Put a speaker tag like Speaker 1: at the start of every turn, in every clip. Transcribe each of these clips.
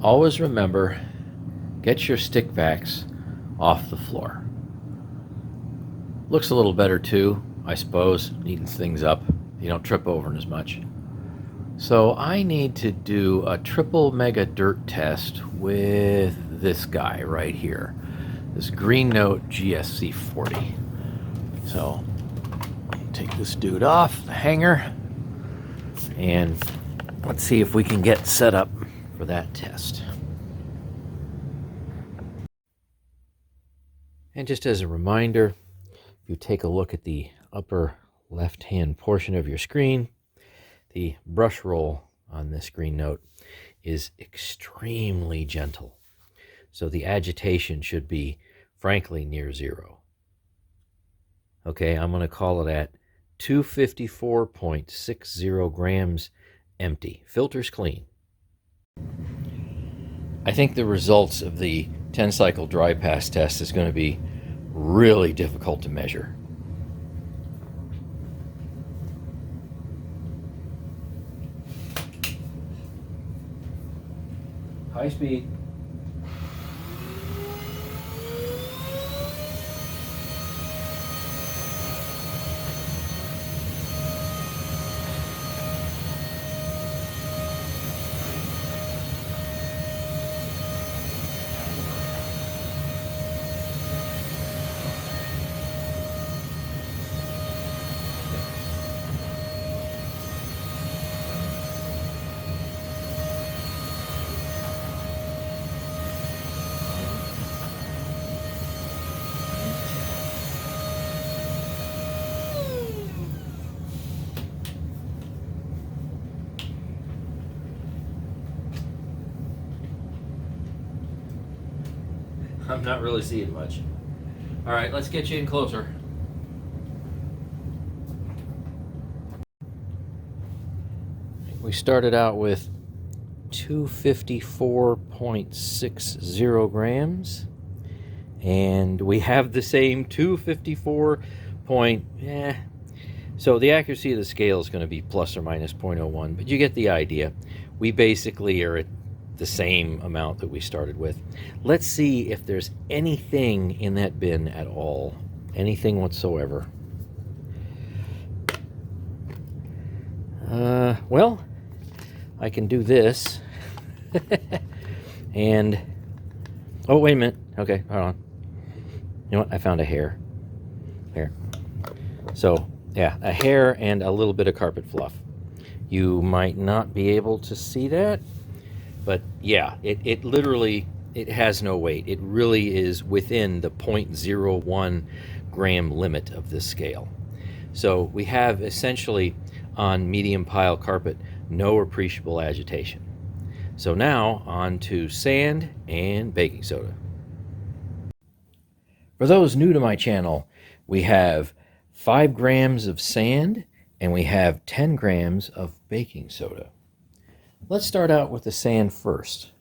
Speaker 1: Always remember, get your stick vacs off the floor. Looks a little better too, I suppose, neatens things up. You don't trip over as much. So I need to do a triple mega dirt test with this guy right here, this Greenote GSC40. So take this dude off the hanger and let's see if we can get set up for that test. And just as a reminder, if you take a look at the upper left-hand portion of your screen, the brush roll on this Greenote is extremely gentle. So the agitation should be, frankly, near zero. Okay, I'm going to call it at 254.60 grams empty. Filters clean. I think the results of the 10-cycle dry pass test is going to be really difficult to measure. High speed. I'm not really seeing much. All right, let's get you in closer. We started out with 254.60 grams, and we have the same 254 point, so the accuracy of the scale is going to be plus or minus 0.01, but you get the idea. We basically are at the same amount that we started with. Let's see if there's anything in that bin at all, anything whatsoever. Well, I can do this. And oh, wait a minute. Okay, hold on. You know what? I found a hair. Here. So yeah, a hair and a little bit of carpet fluff. You might not be able to see that, but yeah, it literally, it has no weight. It really is within the 0.01 gram limit of this scale. So we have essentially on medium pile carpet no appreciable agitation. So now on to sand and baking soda. For those new to my channel, we have 5 grams of sand and we have 10 grams of baking soda. Let's start out with the sand first.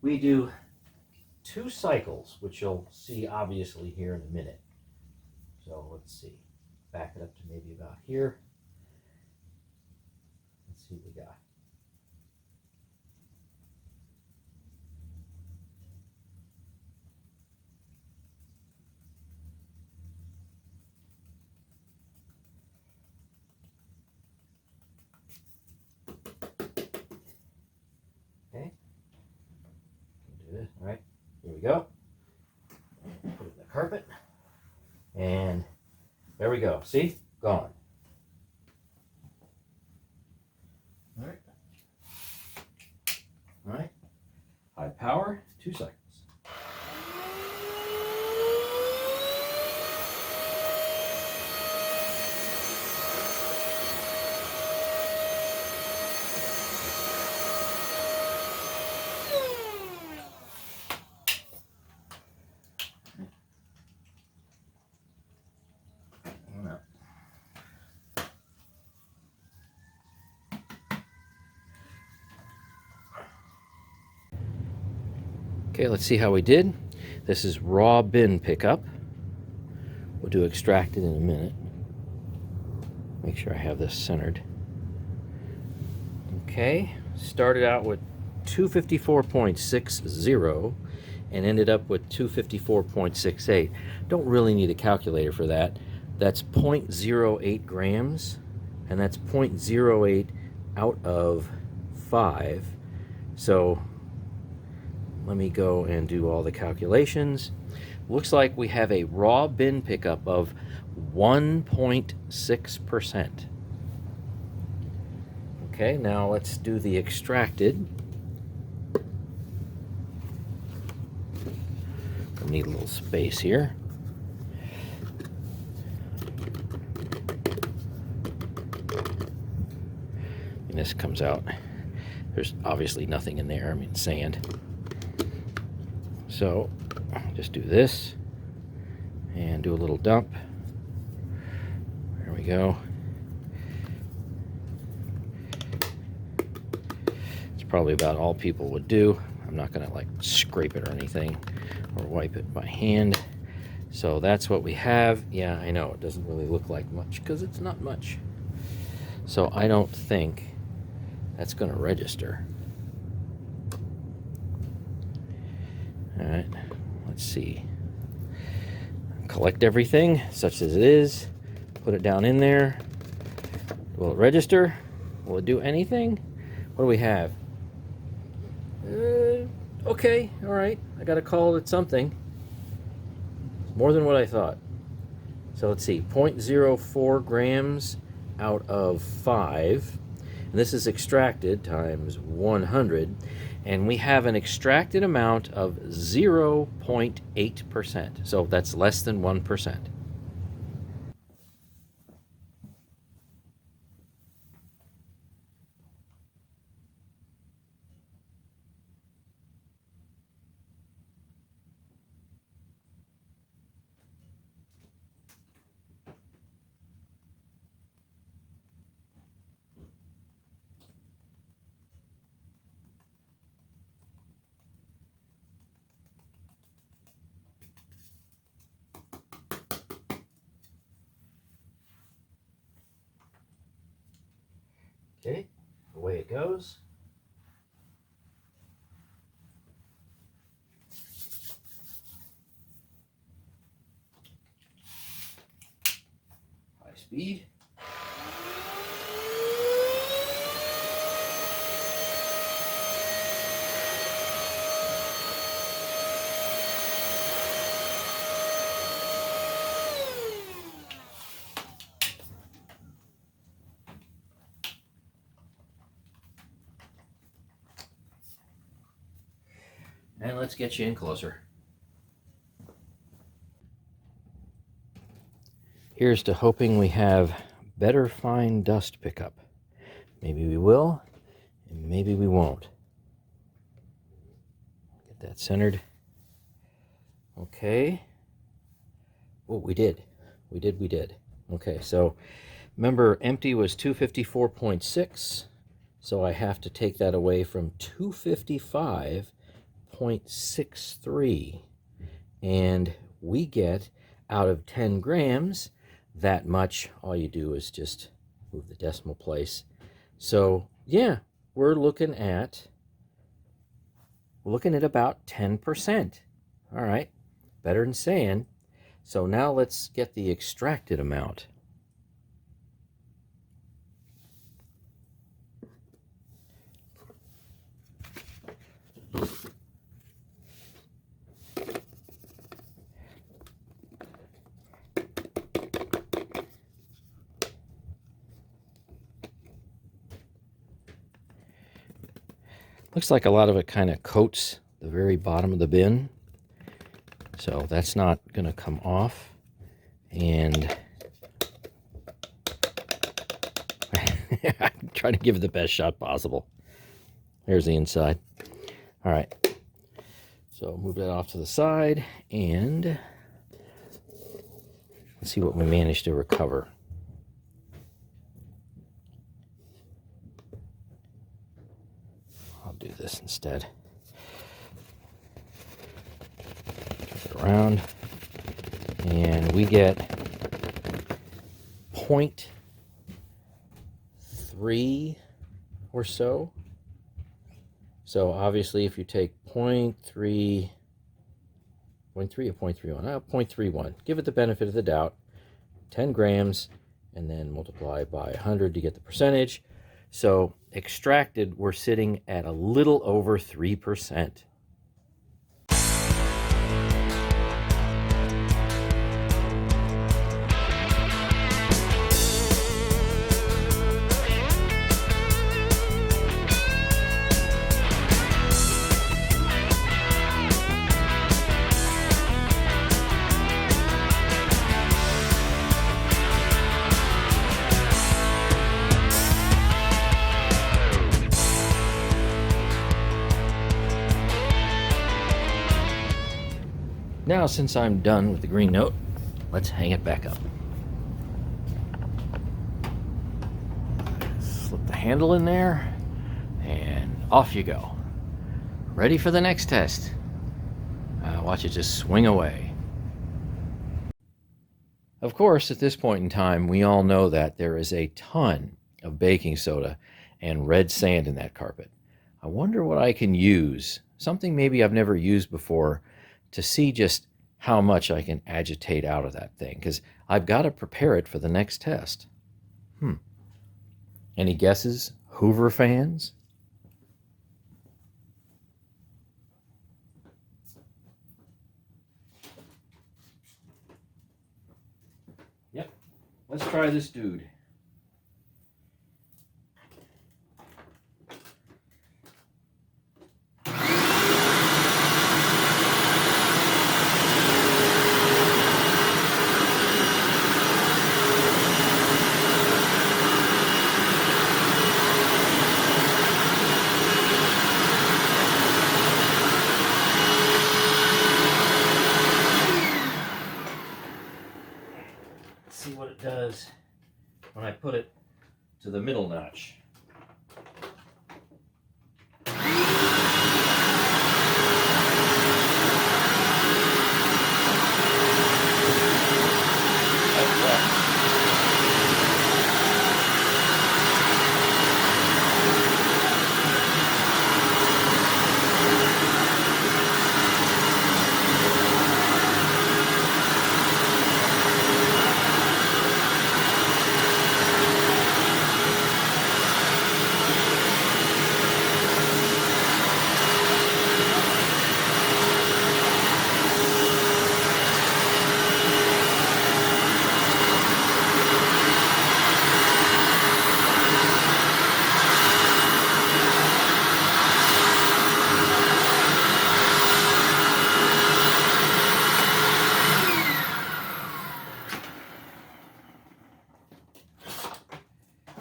Speaker 1: We do 2 cycles, which you'll see obviously here in a minute. So let's see, back it up to maybe about here. Let's see what we got. Okay, do this. All right, here we go. Put it in the carpet, and there we go. See, gone. All right, all right. High power, 2 cycles. Okay, let's see how we did. This is raw bin pickup. We'll do extracted in a minute. Make sure I have this centered. Okay, started out with 254.60 and ended up with 254.68. Don't really need a calculator for that. That's 0.08 grams, and that's 0.08 out of 5. So let me go and do all the calculations. Looks like we have a raw bin pickup of 1.6%. Okay, now let's do the extracted. I need a little space here. And this comes out. There's obviously nothing in there, I mean sand. So just do this and do a little dump. There we go. It's probably about all people would do. I'm not gonna like scrape it or anything or wipe it by hand. So that's what we have. Yeah, I know it doesn't really look like much because it's not much. So I don't think that's gonna register. All right, let's see. Collect everything such as it is, put it down in there. Will it register? Will it do anything? What do we have? Okay, all right. I gotta call it something. More than what I thought. So let's see, 0.04 grams out of 5. And this is extracted times 100. And we have an extracted amount of 0.8%. So that's less than 1%. Okay, away it goes. High speed. And let's get you in closer. Here's to hoping we have better fine dust pickup. Maybe we will, and maybe we won't. Get that centered. Okay. Oh, we did. We did. Okay, so remember empty was 254.6, so I have to take that away from 255.63, and we get out of 10 grams that much. All you do is just move the decimal place. So yeah, we're looking at about 10%. All right, better than saying. So now let's get the extracted amount. Looks like a lot of it kind of coats the very bottom of the bin. So that's not going to come off. And I'm trying to give it the best shot possible. There's the inside. All right. So move that off to the side and let's see what we managed to recover. I'll do this instead. Turn it around. And we get 0.3 or so. So obviously if you take 0.3 or 0.31, 0.31, give it the benefit of the doubt, 10 grams, and then multiply by 100 to get the percentage. So extracted, we're sitting at a little over 3%. Now, since I'm done with the Greenote, let's hang it back up. Slip the handle in there, and off you go. Ready for the next test. Watch it just swing away. Of course, at this point in time, we all know that there is a ton of baking soda and red sand in that carpet. I wonder what I can use, something maybe I've never used before, to see just how much I can agitate out of that thing, because I've got to prepare it for the next test. Any guesses, Hoover fans? Yep, let's try this dude. See what it does when I put it to the middle notch.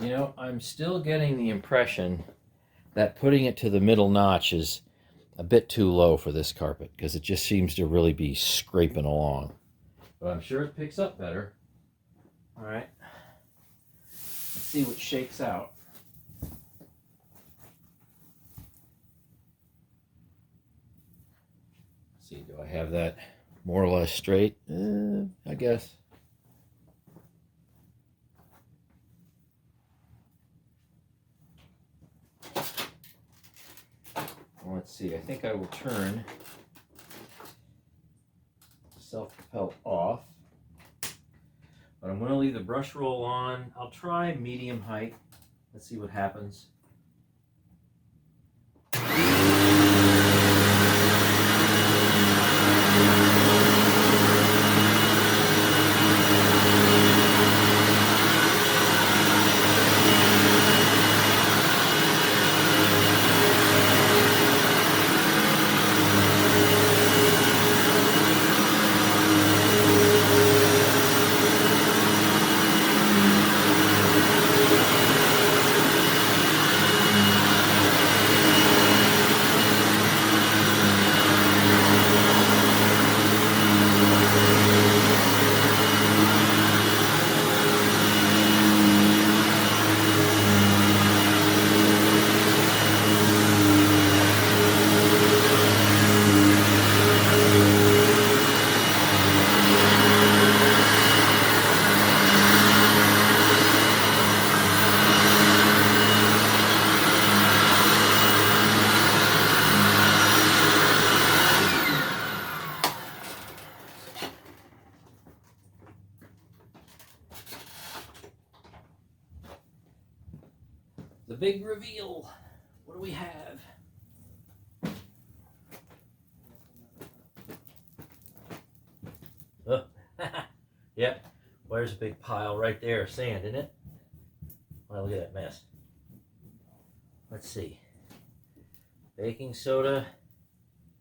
Speaker 1: You know, I'm still getting the impression that putting it to the middle notch is a bit too low for this carpet, because it just seems to really be scraping along. But I'm sure it picks up better. All right, let's see what shakes out. Let's see, do I have that more or less straight? I guess. Let's see, I think I will turn self-propel off, but I'm going to leave the brush roll on. I'll try medium height. Let's see what happens. The big reveal. What do we have? Oh, yep. Well, there's a big pile right there of sand, isn't it? Well, look at that mess. Let's see. Baking soda.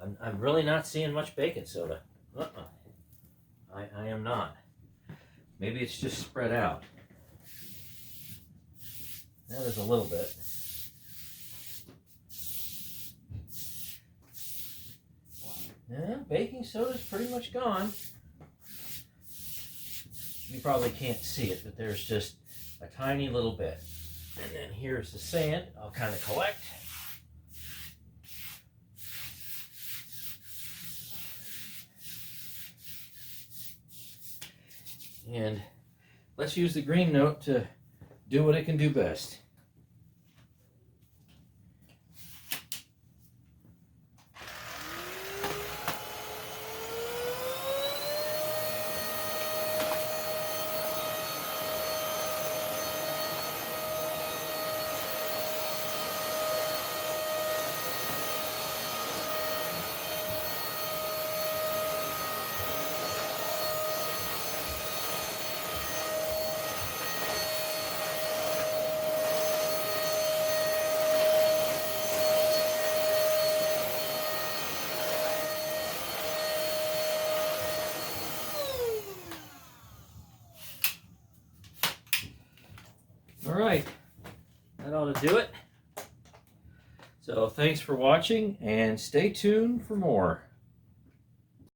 Speaker 1: I'm really not seeing much baking soda. I am not. Maybe it's just spread out. Now there's a little bit. Yeah, baking soda's pretty much gone. You probably can't see it, but there's just a tiny little bit. And then here's the sand. I'll kind of collect. And let's use the Greenote to do what it can do best. All right, that ought to do it. So thanks for watching and stay tuned for more.